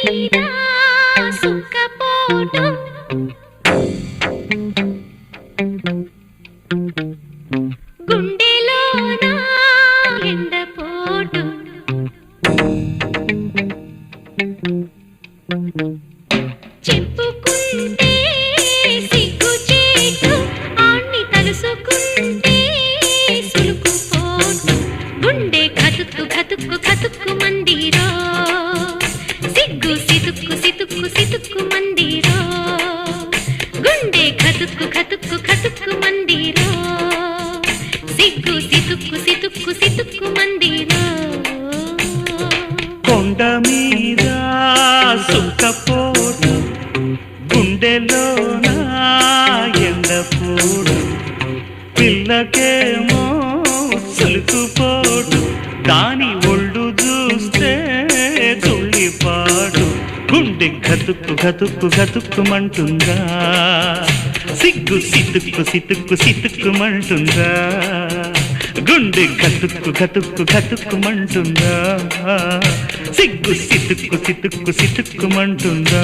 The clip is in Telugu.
మీద సుక్కపోటు గుండెలోన ఎండపోటు చెప్పుకుంటే సిగ్గుచేటు ఆణ్ణి తలుసుకుంటే సులుకుపోటు గుండె ఖతుక్కు ఖతుక్కు ఖతుక్కు మందిరో సిగ్గు సితుక్కు సితుక్కు సితుక్కు మందిరో గుండె ఖతుక్కు ఖతుక్కు ఖతుక్కు మందిరో సిగ్గు సితుక్కు సితుక్కు సితుక్కు మందిరో కొండ మీద సుక్కపోటు గుండెలోన ఎండపోడు పిల్లకేమో సులుకుపోటు దాని ఒళ్ళు చూస్తే తుళ్ళిపాటు గుండె గతుక్కు గతుక్కు గతుక్కుమంటుందా సిగ్గు సితుక్కు సితుక్కు సితుక్కుమంటుందా గుండె గతుక్కు గతుక్కు గతుక్కుమంటుందా సిగ్గు సితుక్కు సితుక్కు సితుక్కుమంటుందా